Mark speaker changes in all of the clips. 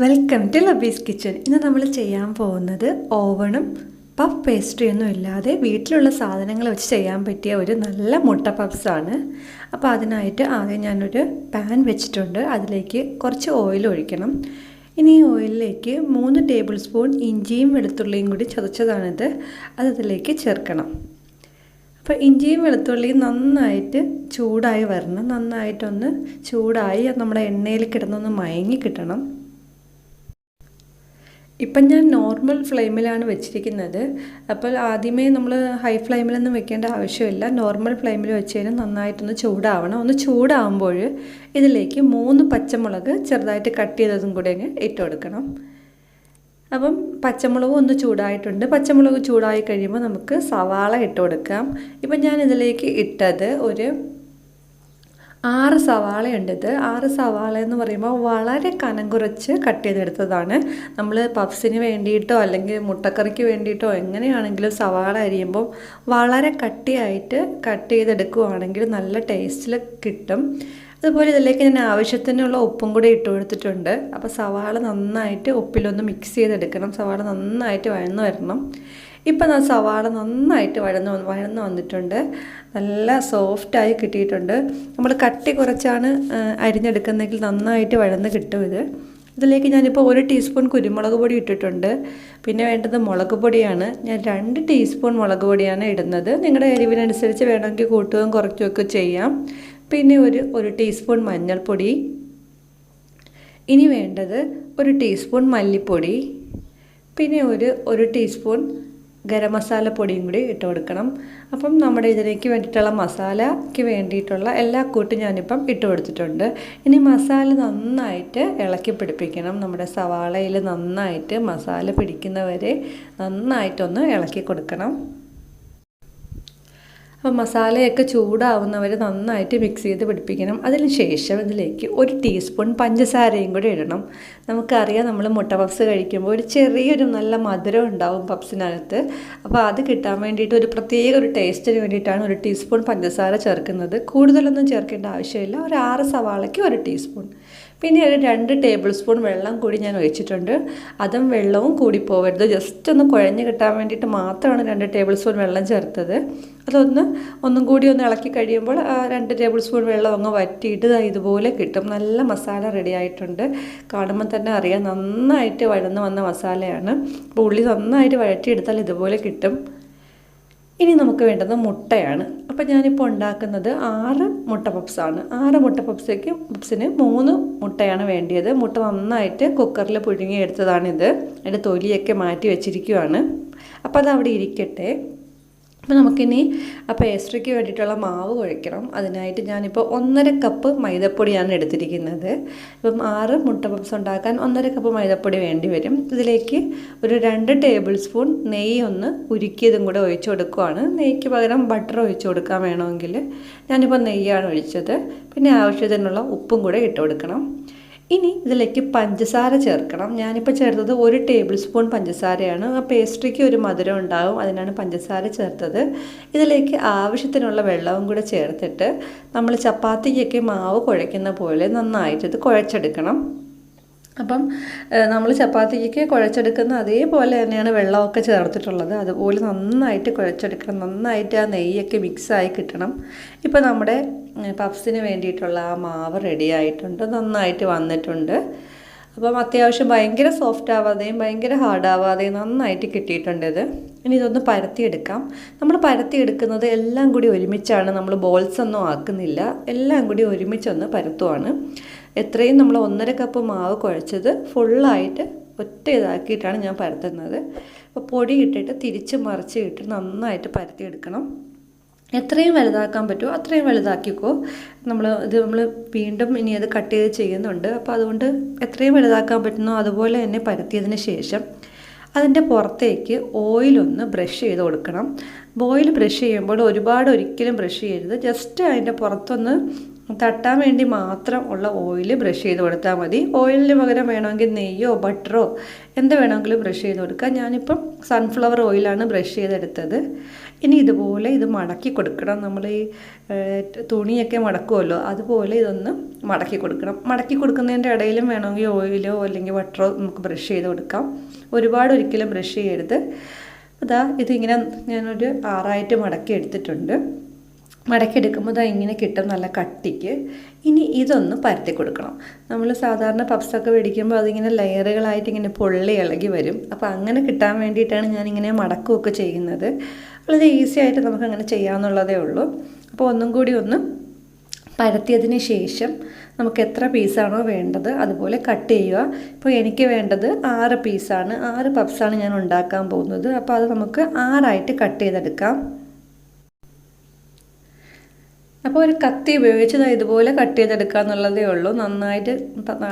Speaker 1: Welcome to ലബീസ് kitchen. ഇന്ന് നമ്മൾ ചെയ്യാൻ പോകുന്നത് ഓവണും പഫ് പേസ്ട്രിയൊന്നും ഇല്ലാതെ വീട്ടിലുള്ള സാധനങ്ങൾ വെച്ച് ചെയ്യാൻ പറ്റിയ ഒരു നല്ല മുട്ട പഫ്സാണ്. അപ്പോൾ അതിനായിട്ട് ആദ്യം ഞാനൊരു പാൻ വെച്ചിട്ടുണ്ട്. അതിലേക്ക് കുറച്ച് ഓയിൽ ഒഴിക്കണം. ഇനി ഈ ഓയിലിലേക്ക് 3 ടേബിൾ സ്പൂൺ ഇഞ്ചിയും വെളുത്തുള്ളിയും കൂടി ചതച്ചതാണിത്. അതിലേക്ക് ചേർക്കണം. അപ്പോൾ ഇഞ്ചിയും വെളുത്തുള്ളിയും നന്നായിട്ട് ചൂടായി വരണം. നന്നായിട്ടൊന്ന് ചൂടായി നമ്മുടെ എണ്ണയിൽ കിടന്നൊന്ന് മയങ്ങി കിട്ടണം. ഇപ്പം ഞാൻ നോർമൽ ഫ്ലെയിമിലാണ് വെച്ചിരിക്കുന്നത്. അപ്പോൾ ആദ്യമേ നമ്മൾ ഹൈ ഫ്ലെയിമിലൊന്നും വെക്കേണ്ട ആവശ്യമില്ല. നോർമൽ ഫ്ലെയിമിൽ വെച്ച് കഴിഞ്ഞാൽ നന്നായിട്ടൊന്ന് ചൂടാവണം. ഒന്ന് ചൂടാകുമ്പോൾ ഇതിലേക്ക് 3 പച്ചമുളക് ചെറുതായിട്ട് കട്ട് ചെയ്തതും കൂടെ അങ്ങ് ഇട്ട് കൊടുക്കണം. അപ്പം പച്ചമുളകും ഒന്ന് ചൂടായിട്ടുണ്ട്. പച്ചമുളക് ചൂടായി കഴിയുമ്പോൾ നമുക്ക് സവാള ഇട്ട് കൊടുക്കാം. ഇപ്പം ഞാൻ ഇതിലേക്ക് ഇട്ടത് ഒരു 6 സവാളയുണ്ട്. 6 സവാള എന്ന് പറയുമ്പോൾ വളരെ കനം കുറച്ച് കട്ട് ചെയ്തെടുത്തതാണ്. നമ്മൾ പഫ്സിന് വേണ്ടിയിട്ടോ അല്ലെങ്കിൽ മുട്ടക്കറിക്ക് വേണ്ടിയിട്ടോ എങ്ങനെയാണെങ്കിലും സവാള അരിയുമ്പോൾ വളരെ കട്ടിയായിട്ട് കട്ട് ചെയ്തെടുക്കുകയാണെങ്കിൽ നല്ല ടേസ്റ്റിൽ കിട്ടും. അതുപോലെ ഇതിലേക്ക് ഞാൻ ആവശ്യത്തിനുള്ള ഉപ്പും കൂടി ഇട്ട് കൊടുത്തിട്ടുണ്ട്. അപ്പോൾ സവാള നന്നായിട്ട് ഉപ്പിലൊന്ന് മിക്സ് ചെയ്തെടുക്കണം. സവാള നന്നായിട്ട് വഴന്നു വരണം. ഇപ്പം സവാള നന്നായിട്ട് വഴന്ന് വന്നിട്ടുണ്ട്. നല്ല സോഫ്റ്റായി കിട്ടിയിട്ടുണ്ട്. നമ്മൾ കട്ടി കുറച്ചാണ് അരിഞ്ഞെടുക്കുന്നതെങ്കിൽ നന്നായിട്ട് വഴന്ന് കിട്ടും ഇത്. ഇതിലേക്ക് ഞാനിപ്പോൾ 1 ടീസ്പൂൺ കുരുമുളക് പൊടി ഇട്ടിട്ടുണ്ട്. പിന്നെ വേണ്ടത് മുളക് പൊടിയാണ്. ഞാൻ 2 ടീസ്പൂൺ മുളക് പൊടിയാണ് ഇടുന്നത്. നിങ്ങളുടെ എരിവിനനുസരിച്ച് വേണമെങ്കിൽ കൂട്ടുകയും കുറയ്ക്കുകയൊക്കെ ചെയ്യാം. പിന്നെ ഒരു ടീസ്പൂൺ മഞ്ഞൾപ്പൊടി. ഇനി വേണ്ടത് 1 ടീസ്പൂൺ മല്ലിപ്പൊടി. പിന്നെ ഒരു ടീസ്പൂൺ ഗരം മസാല പൊടിയും കൂടി ഇട്ട് കൊടുക്കണം. അപ്പം നമ്മുടെ ഇതിലേക്ക് വേണ്ടിയിട്ടുള്ള മസാലയ്ക്ക് വേണ്ടിയിട്ടുള്ള എല്ലാ കൂട്ടും ഞാനിപ്പം ഇട്ട് കൊടുത്തിട്ടുണ്ട്. ഇനി മസാല നന്നായിട്ട് ഇളക്കി പിടിപ്പിക്കണം. നമ്മുടെ സവാളയിൽ നന്നായിട്ട് മസാല പിടിക്കുന്നവരെ നന്നായിട്ടൊന്ന് ഇളക്കി കൊടുക്കണം. അപ്പോൾ മസാലയൊക്കെ ചൂടാവുന്നവരെ നന്നായിട്ട് മിക്സ് ചെയ്ത് പിടിപ്പിക്കണം. അതിന് ശേഷം ഇതിലേക്ക് 1 ടീസ്പൂൺ പഞ്ചസാരയും കൂടി ഇടണം. നമുക്കറിയാം നമ്മൾ മുട്ട പപ്സ് കഴിക്കുമ്പോൾ ഒരു ചെറിയൊരു നല്ല മധുരം ഉണ്ടാവും പപ്സിനകത്ത്. അപ്പോൾ അത് കിട്ടാൻ വേണ്ടിയിട്ട് ഒരു ടേസ്റ്റിന് വേണ്ടിയിട്ടാണ് 1 ടീസ്പൂൺ പഞ്ചസാര ചേർക്കുന്നത്. കൂടുതലൊന്നും ചേർക്കേണ്ട ആവശ്യമില്ല. ഒരു 6 സവാളയ്ക്ക് 1 ടീസ്പൂൺ. പിന്നെ ഒരു 2 ടേബിൾ സ്പൂൺ വെള്ളം കൂടി ഞാൻ ഒഴിച്ചിട്ടുണ്ട്. അതും വെള്ളവും കൂടി പോകരുത്. ജസ്റ്റ് ഒന്ന് കുഴഞ്ഞ് കിട്ടാൻ വേണ്ടിയിട്ട് മാത്രമാണ് 2 ടേബിൾ സ്പൂൺ വെള്ളം ചേർത്തത്. ഒന്നും കൂടി ഒന്ന് ഇളക്കി കഴിയുമ്പോൾ 2 ടേബിൾ സ്പൂൺ വെള്ളം അങ്ങ് വറ്റിയിട്ട് ഇതുപോലെ കിട്ടും. നല്ല മസാല റെഡി ആയിട്ടുണ്ട്. കാണുമ്പോൾ തന്നെ അറിയാം നന്നായിട്ട് വഴന്ന് വന്ന മസാലയാണ്. അപ്പോൾ ഉള്ളി നന്നായിട്ട് വഴറ്റിയെടുത്താൽ ഇതുപോലെ കിട്ടും. ഇനി നമുക്ക് വേണ്ടത് മുട്ടയാണ്. അപ്പോൾ ഞാനിപ്പോൾ ഉണ്ടാക്കുന്നത് 6 മുട്ട പപ്സാണ്. 6 മുട്ട പപ്സിന് 3 മുട്ടയാണ് വേണ്ടിയത്. മുട്ട നന്നായിട്ട് കുക്കറിൽ പുഴുങ്ങിയെടുത്തതാണിത്. അതിൻ്റെ തൊലിയൊക്കെ മാറ്റി വെച്ചിരിക്കുകയാണ്. അപ്പോൾ അതവിടെ ഇരിക്കട്ടെ. അപ്പോൾ നമുക്കിനി ആ പേസ്ട്രിക്ക് വേണ്ടിയിട്ടുള്ള മാവ് കുഴയ്ക്കണം. അതിനായിട്ട് ഞാനിപ്പോൾ 1.5 കപ്പ് മൈദപ്പൊടിയാണ് എടുത്തിരിക്കുന്നത്. ഇപ്പം 6 മുട്ട പപ്സ് ഉണ്ടാക്കാൻ 1.5 കപ്പ് മൈദപ്പൊടി വേണ്ടി വരും. ഇതിലേക്ക് ഒരു 2 ടേബിൾ സ്പൂൺ നെയ്യ് ഒന്ന് ഉരുക്കിയതും കൂടെ ഒഴിച്ചു കൊടുക്കുകയാണ്. നെയ്ക്ക് പകരം ബട്ടർ ഒഴിച്ചു കൊടുക്കാൻ വേണമെങ്കിൽ ഞാനിപ്പോൾ നെയ്യാണ് ഒഴിച്ചത്. പിന്നെ ആവശ്യത്തിനുള്ള ഉപ്പും കൂടെ ഇട്ട് കൊടുക്കണം. ഇനി ഇതിലേക്ക് പഞ്ചസാര ചേർക്കണം. ഞാനിപ്പോൾ ചേർത്തത് 1 ടേബിൾ സ്പൂൺ പഞ്ചസാരയാണ്. ആ പേസ്ട്രിക്ക് ഒരു മധുരം ഉണ്ടാകും, അതിനാണ് പഞ്ചസാര ചേർത്തത്. ഇതിലേക്ക് ആവശ്യത്തിനുള്ള വെള്ളവും കൂടെ ചേർത്തിട്ട് നമ്മൾ ചപ്പാത്തിക്കൊക്കെ മാവ് കുഴയ്ക്കുന്ന പോലെ നന്നായിട്ട് ഇത് കുഴച്ചെടുക്കണം. അപ്പം നമ്മൾ ചപ്പാത്തിക്ക് കുഴച്ചെടുക്കുന്ന അതേപോലെ തന്നെയാണ് വെള്ളമൊക്കെ ചേർത്തിട്ടുള്ളത്. അതുപോലെ നന്നായിട്ട് കുഴച്ചെടുക്കണം. നന്നായിട്ട് ആ നെയ്യൊക്കെ മിക്സായി കിട്ടണം. ഇപ്പോൾ നമ്മുടെ പഫ്സിന് വേണ്ടിയിട്ടുള്ള ആ മാവ് റെഡി ആയിട്ടുണ്ട്. നന്നായിട്ട് വന്നിട്ടുണ്ട്. അപ്പം അത്യാവശ്യം ഭയങ്കര സോഫ്റ്റ് ആവാതെയും ഭയങ്കര ഹാർഡാവാതെയും നന്നായിട്ട് കിട്ടിയിട്ടുണ്ട് ഇത്. ഇനി ഇതൊന്ന് പരത്തിയെടുക്കാം. നമ്മൾ പരത്തിയെടുക്കുന്നത് എല്ലാം കൂടി ഒരുമിച്ചാണ്. നമ്മൾ ബോൾസ് ഒന്നും ആക്കുന്നില്ല. എല്ലാം കൂടി ഒരുമിച്ചൊന്ന് പരത്തുവാണ്. എത്രയും നമ്മൾ 1.5 കപ്പ് മാവ് കുഴച്ചത് ഫുള്ളായിട്ട് ഒറ്റ ഇതാക്കിയിട്ടാണ് ഞാൻ പരത്തുന്നത്. അപ്പോൾ പൊടി ഇട്ടിട്ട് തിരിച്ച് മറിച്ച് ഇട്ട് നന്നായിട്ട് പരത്തിയെടുക്കണം. എത്രയും വലുതാക്കാൻ പറ്റുമോ അത്രയും വലുതാക്കിക്കോ. നമ്മൾ വീണ്ടും ഇനി അത് കട്ട് ചെയ്ത് ചെയ്യുന്നുണ്ട്. അപ്പോൾ അതുകൊണ്ട് എത്രയും വലുതാക്കാൻ പറ്റുന്നോ അതുപോലെ തന്നെ പരത്തിയതിന് ശേഷം അതിൻ്റെ പുറത്തേക്ക് ഓയിലൊന്ന് ബ്രഷ് ചെയ്ത് കൊടുക്കണം. ഓയിൽ ബ്രഷ് ചെയ്യുമ്പോൾ ഒരിക്കലും ബ്രഷ് ചെയ്യരുത്. ജസ്റ്റ് അതിൻ്റെ പുറത്തൊന്ന് തട്ടാൻ വേണ്ടി മാത്രം ഉള്ള ഓയിൽ ബ്രഷ് ചെയ്ത് കൊടുത്താൽ മതി. ഓയിലിന് പകരം വേണമെങ്കിൽ നെയ്യോ ബട്ടറോ എന്ത് വേണമെങ്കിലും ബ്രഷ് ചെയ്ത് കൊടുക്കാം. ഞാനിപ്പം സൺഫ്ലവർ ഓയിലാണ് ബ്രഷ് ചെയ്തെടുത്തത്. ഇനി ഇതുപോലെ ഇത് മടക്കി കൊടുക്കണം. നമ്മൾ ഈ തുണിയൊക്കെ മടക്കുമല്ലോ, അതുപോലെ ഇതൊന്ന് മടക്കി കൊടുക്കണം. മടക്കി കൊടുക്കുന്നതിൻ്റെ ഇടയിലും വേണമെങ്കിൽ ഓയിലോ അല്ലെങ്കിൽ ബട്ടറോ നമുക്ക് ബ്രഷ് ചെയ്ത് കൊടുക്കാം. ഒരുപാട് ഒരിക്കലും ബ്രഷ് ചെയ്യരുത്. അതാ ഇതിങ്ങനെ ഞാനൊരു 6 മടക്കി എടുത്തിട്ടുണ്ട്. മടക്കിയെടുക്കുമ്പോൾ ഇതാ ഇങ്ങനെ കിട്ടും നല്ല കട്ടിക്ക്. ഇനി ഇതൊന്ന് പരത്തി കൊടുക്കണം. നമ്മൾ സാധാരണ പപ്സൊക്കെ മേടിക്കുമ്പോൾ അതിങ്ങനെ ലെയറുകളായിട്ട് ഇങ്ങനെ പൊള്ളി ഇളകി വരും. അപ്പോൾ അങ്ങനെ കിട്ടാൻ വേണ്ടിയിട്ടാണ് ഞാനിങ്ങനെ മടക്കുകയൊക്കെ ചെയ്യുന്നത്. വളരെ ഈസി ആയിട്ട് നമുക്കങ്ങനെ ചെയ്യാമെന്നുള്ളതേ ഉള്ളൂ. അപ്പോൾ ഒന്നും കൂടി ഒന്ന് പരത്തിയതിന് ശേഷം നമുക്ക് എത്ര പീസാണോ വേണ്ടത് അതുപോലെ കട്ട് ചെയ്യുക. ഇപ്പോൾ എനിക്ക് വേണ്ടത് 6 പീസാണ്. 6 പപ്സാണ് ഞാൻ ഉണ്ടാക്കാൻ പോകുന്നത്. അപ്പോൾ അത് നമുക്ക് 6 കട്ട് ചെയ്തെടുക്കാം. അപ്പോൾ ഒരു കത്തി ഉപയോഗിച്ച് ഇതുപോലെ കട്ട് ചെയ്തെടുക്കുക എന്നുള്ളതേ ഉള്ളൂ. നന്നായിട്ട്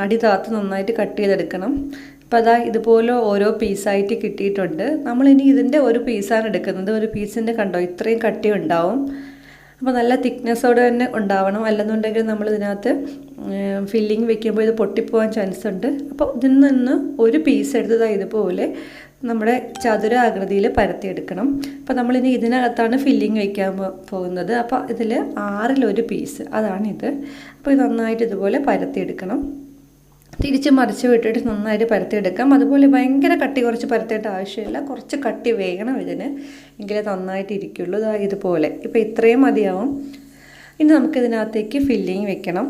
Speaker 1: അടി താത്ത് നന്നായിട്ട് കട്ട് ചെയ്തെടുക്കണം. അപ്പോൾ അതാ ഇതുപോലെ ഓരോ പീസായിട്ട് കിട്ടിയിട്ടുണ്ട്. നമ്മളിനി ഇതിൻ്റെ ഒരു പീസാണ് എടുക്കുന്നത്. ഒരു പീസിൻ്റെ കണ്ടോ ഇത്രയും കട്ടി ഉണ്ടാവും. അപ്പോൾ നല്ല തിക്നെസ്സോടെ തന്നെ ഉണ്ടാവണം. അല്ലെന്നുണ്ടെങ്കിൽ നമ്മളിതിനകത്ത് ഫില്ലിങ് വെക്കുമ്പോൾ ഇത് പൊട്ടിപ്പോകാൻ ചാൻസ് ഉണ്ട്. അപ്പോൾ ഇതിൽ നിന്ന് ഒരു പീസ് എടുത്തതാ ഇതുപോലെ നമ്മുടെ ചതുരാകൃതിയിൽ പരത്തിയെടുക്കണം. അപ്പോൾ നമ്മളിനി ഇതിനകത്താണ് ഫില്ലിങ് വയ്ക്കാൻ പോകുന്നത്. അപ്പോൾ ഇതിൽ 6 പീസ് അതാണിത്. അപ്പോൾ ഇത് നന്നായിട്ട് ഇതുപോലെ പരത്തിയെടുക്കണം. തിരിച്ച് മറിച്ച് വിട്ടിട്ട് നന്നായിട്ട് പരത്തിയെടുക്കാം. അതുപോലെ ഭയങ്കര കട്ടി കുറച്ച് പരത്തേണ്ട ആവശ്യമില്ല. കുറച്ച് കട്ടി വേണം ഇതിന്, എങ്കിലേ നന്നായിട്ട് ഇരിക്കുള്ളൂ. ഇതുപോലെ ഇപ്പോൾ ഇത്രയും മതിയാവും. ഇനി നമുക്കിതിനകത്തേക്ക് ഫില്ലിങ് വെക്കണം.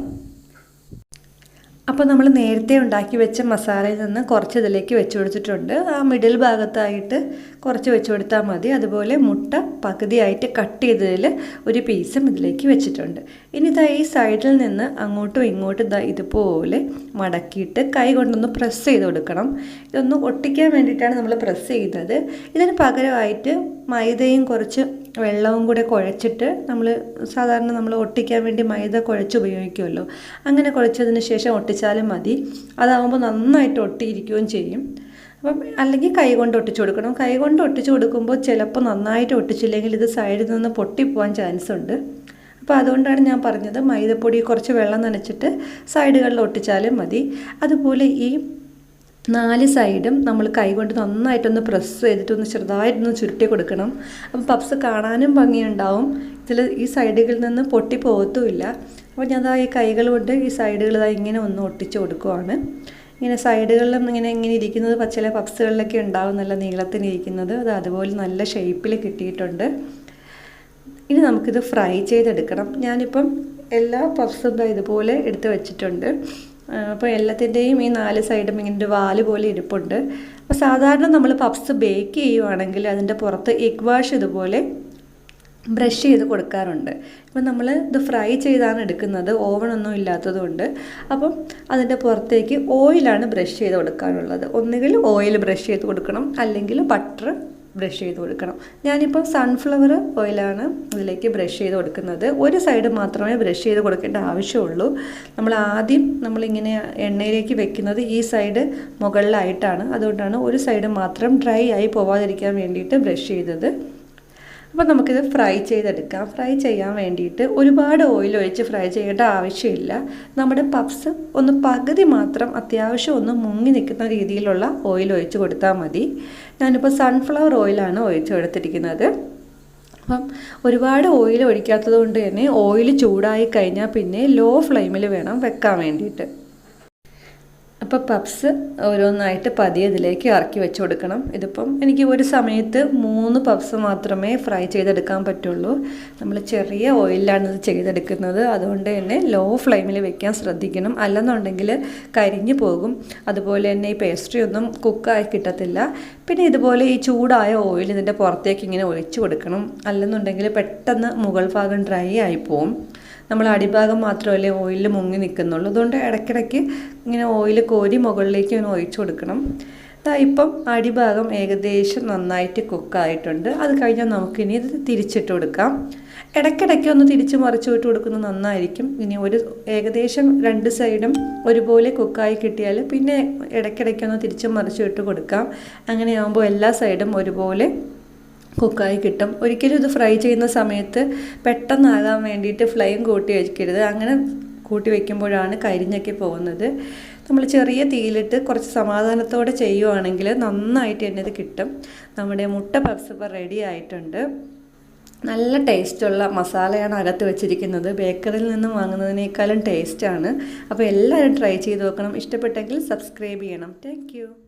Speaker 1: അപ്പോൾ നമ്മൾ നേരത്തെ ഉണ്ടാക്കി വെച്ച മസാലയിൽ നിന്ന് കുറച്ച് ഇതിലേക്ക് വെച്ച് കൊടുത്തിട്ടുണ്ട്. ആ മിഡിൽ ഭാഗത്തായിട്ട് കുറച്ച് വെച്ച് കൊടുത്താൽ മതി. അതുപോലെ മുട്ട പകുതിയായിട്ട് കട്ട് ചെയ്തതിൽ ഒരു പീസും ഇതിലേക്ക് വെച്ചിട്ടുണ്ട്. ഇനി ഇതാ ഈ സൈഡിൽ നിന്ന് അങ്ങോട്ടും ഇങ്ങോട്ടും ഇതാ ഇതുപോലെ മടക്കിയിട്ട് കൈ കൊണ്ടൊന്ന് പ്രസ് ചെയ്ത് കൊടുക്കണം. ഇതൊന്ന് ഒട്ടിക്കാൻ വേണ്ടിയിട്ടാണ് നമ്മൾ പ്രസ് ചെയ്യുന്നത്. ഇതിന് പകരമായിട്ട് മൈദയും കുറച്ച് വെള്ളവും കൂടെ കുഴച്ചിട്ട് സാധാരണ നമ്മൾ ഒട്ടിക്കാൻ വേണ്ടി മൈദ കുഴച്ച് ഉപയോഗിക്കുമല്ലോ, അങ്ങനെ കുഴച്ചതിന് ശേഷം ഒട്ടിച്ചാലും മതി. അതാകുമ്പോൾ നന്നായിട്ട് ഒട്ടിയിരിക്കുകയും ചെയ്യും. അപ്പം അല്ലെങ്കിൽ കൈ കൊണ്ട് ഒട്ടിച്ചു കൊടുക്കണം. കൈ കൊണ്ട് ഒട്ടിച്ചു കൊടുക്കുമ്പോൾ ചിലപ്പോൾ നന്നായിട്ട് ഒട്ടിച്ചില്ലെങ്കിൽ ഇത് സൈഡിൽ നിന്ന് പൊട്ടിപ്പോകാൻ ചാൻസ് ഉണ്ട്. അപ്പോൾ അതുകൊണ്ടാണ് ഞാൻ പറഞ്ഞത് മൈദപ്പൊടി കുറച്ച് വെള്ളം നനച്ചിട്ട് സൈഡുകളിൽ ഒട്ടിച്ചാലും മതി. അതുപോലെ ഈ 4 സൈഡും നമ്മൾ കൈകൊണ്ട് നന്നായിട്ടൊന്ന് പ്രസ് ചെയ്തിട്ടൊന്ന് ചെറുതായിട്ടൊന്ന് ചുരുട്ടി കൊടുക്കണം. അപ്പം പപ്സ് കാണാനും ഭംഗിയുണ്ടാവും. ഈ സൈഡുകളിൽ നിന്ന് പൊട്ടി പോകത്തുമില്ല. അപ്പോൾ ഞാൻ ഈ കൈകൾ കൊണ്ട് ഈ സൈഡുകൾ ഇങ്ങനെ ഒന്ന് ഒട്ടിച്ച് കൊടുക്കുവാണ്. ഇങ്ങനെ സൈഡുകളിലും ഇങ്ങനെ ഇരിക്കുന്നത് ചില പപ്സുകളിലൊക്കെ ഉണ്ടാവും നല്ല നീളത്തിനിരിക്കുന്നത്. അതുപോലെ നല്ല ഷേപ്പിൽ കിട്ടിയിട്ടുണ്ട്. ഇനി നമുക്കിത് ഫ്രൈ ചെയ്തെടുക്കണം. ഞാനിപ്പം എല്ലാ പപ്സും ഇതുപോലെ എടുത്ത് വെച്ചിട്ടുണ്ട്. അപ്പോൾ എല്ലാത്തിൻ്റെയും ഈ 4 സൈഡും ഇങ്ങനെ ഒരു വാല് പോലെ ഇരിപ്പുണ്ട്. അപ്പോൾ സാധാരണ നമ്മൾ പപ്സ് ബേക്ക് ചെയ്യുവാണെങ്കിൽ അതിൻ്റെ പുറത്ത് എഗ് വാഷ് ഇതുപോലെ ബ്രഷ് ചെയ്ത് കൊടുക്കാറുണ്ട്. ഇപ്പം നമ്മൾ ഇത് ഫ്രൈ ചെയ്താണ് എടുക്കുന്നത്, ഓവണൊന്നും ഇല്ലാത്തതുകൊണ്ട്. അപ്പം അതിൻ്റെ പുറത്തേക്ക് ഓയിലാണ് ബ്രഷ് ചെയ്ത് കൊടുക്കാനുള്ളത്. ഒന്നുകിൽ ഓയിൽ ബ്രഷ് ചെയ്ത് കൊടുക്കണം, അല്ലെങ്കിൽ ബട്ടർ ബ്രഷ് ചെയ്ത് കൊടുക്കണം. ഞാനിപ്പോൾ സൺഫ്ലവർ ഓയിലാണ് ഇതിലേക്ക് ബ്രഷ് ചെയ്ത് കൊടുക്കുന്നത്. ഒരു സൈഡ് മാത്രമേ ബ്രഷ് ചെയ്ത് കൊടുക്കേണ്ട ആവശ്യമുള്ളൂ. നമ്മളിങ്ങനെ എണ്ണയിലേക്ക് വെക്കുന്നത് ഈ സൈഡ് മുകളിലായിട്ടാണ്. അതുകൊണ്ടാണ് ഒരു സൈഡ് മാത്രം ഡ്രൈ ആയി പോവാതിരിക്കാൻ വേണ്ടിയിട്ട് ബ്രഷ് ചെയ്തത്. അപ്പോൾ നമുക്കിത് ഫ്രൈ ചെയ്തെടുക്കാം. ഫ്രൈ ചെയ്യാൻ വേണ്ടിയിട്ട് ഒരുപാട് ഓയിൽ ഒഴിച്ച് ഫ്രൈ ചെയ്യേണ്ട ആവശ്യമില്ല. നമ്മുടെ പപ്സ് ഒന്ന് പകുതി മാത്രം അത്യാവശ്യം ഒന്ന് മുങ്ങി നിൽക്കുന്ന രീതിയിലുള്ള ഓയിൽ ഒഴിച്ച് കൊടുത്താൽ മതി. ഞാനിപ്പോൾ സൺഫ്ലവർ ഓയിലാണ് ഒഴിച്ച് കൊടുത്തിരിക്കുന്നത്. അപ്പം ഒരുപാട് ഓയിൽ ഒഴിക്കാത്തത് കൊണ്ട് തന്നെ ഓയിൽ ചൂടായി കഴിഞ്ഞാൽ പിന്നെ ലോ ഫ്ലെയിമിൽ വേണം വെക്കാൻ വേണ്ടിയിട്ട്. അപ്പോൾ പപ്സ് ഓരോന്നായിട്ട് പതിയെ ഇതിലേക്ക് ഇറക്കി വെച്ച് കൊടുക്കണം. ഇതിപ്പം എനിക്ക് ഒരു സമയത്ത് 3 പപ്സ് മാത്രമേ ഫ്രൈ ചെയ്തെടുക്കാൻ പറ്റുള്ളൂ. നമ്മൾ ചെറിയ ഓയിലാണ് ഇത് ചെയ്തെടുക്കുന്നത്. അതുകൊണ്ട് തന്നെ ലോ ഫ്ലെയിമിൽ വെക്കാൻ ശ്രദ്ധിക്കണം. അല്ലെന്നുണ്ടെങ്കിൽ കരിഞ്ഞു പോകും. അതുപോലെ തന്നെ ഈ പേസ്ട്രി ഒന്നും കുക്കായി കിട്ടത്തില്ല. പിന്നെ ഇതുപോലെ ഈ ചൂടായ ഓയിൽ ഇതിൻ്റെ പുറത്തേക്ക് ഇങ്ങനെ ഒഴിച്ച് കൊടുക്കണം. അല്ലെന്നുണ്ടെങ്കിൽ പെട്ടെന്ന് മുകൾ ഭാഗം ഡ്രൈ ആയി പോവും. നമ്മൾ അടിഭാഗം മാത്രമല്ലേ ഓയിലിൽ മുങ്ങി നിൽക്കുന്നുള്ളൂ. അതുകൊണ്ട് ഇടയ്ക്കിടയ്ക്ക് ഇങ്ങനെ ഓയിൽ കോരി മുകളിലേക്ക് ഇങ്ങനെ ഒഴിച്ചു കൊടുക്കണം. ഇപ്പം അടിഭാഗം ഏകദേശം നന്നായിട്ട് കുക്കായിട്ടുണ്ട്. അത് കഴിഞ്ഞാൽ നമുക്കിനി ഇത് തിരിച്ചിട്ട് കൊടുക്കാം. ഇടയ്ക്കിടയ്ക്ക് ഒന്ന് തിരിച്ച് മറിച്ച് വിട്ട് കൊടുക്കുന്നത് നന്നായിരിക്കും. ഇനി ഏകദേശം 2 സൈഡും ഒരുപോലെ കുക്കായി കിട്ടിയാൽ പിന്നെ ഇടയ്ക്കിടയ്ക്കൊന്ന് തിരിച്ച് മറിച്ച് വിട്ട് കൊടുക്കാം. അങ്ങനെയാകുമ്പോൾ എല്ലാ സൈഡും ഒരുപോലെ കുക്കായി കിട്ടും. ഒരിക്കലും ഇത് ഫ്രൈ ചെയ്യുന്ന സമയത്ത് പെട്ടെന്നാകാൻ വേണ്ടിയിട്ട് ഫ്ലെയിം കൂട്ടി വയ്ക്കരുത്. അങ്ങനെ കൂട്ടി വയ്ക്കുമ്പോഴാണ് കരിഞ്ഞൊക്കെ പോകുന്നത്. നമ്മൾ ചെറിയ തീയിലിട്ട് കുറച്ച് സമാധാനത്തോടെ ചെയ്യുവാണെങ്കിൽ നന്നായിട്ട് തന്നെ ഇത് കിട്ടും. നമ്മുടെ മുട്ട പപ്സ് ഇപ്പോൾ റെഡി ആയിട്ടുണ്ട്. നല്ല ടേസ്റ്റുള്ള മസാലയാണ് അകത്ത് വെച്ചിരിക്കുന്നത്. ബേക്കറിയിൽ നിന്നും വാങ്ങുന്നതിനേക്കാളും ടേസ്റ്റാണ്. അപ്പോൾ എല്ലാവരും ട്രൈ ചെയ്ത് നോക്കണം. ഇഷ്ടപ്പെട്ടെങ്കിൽ സബ്സ്ക്രൈബ് ചെയ്യണം. താങ്ക്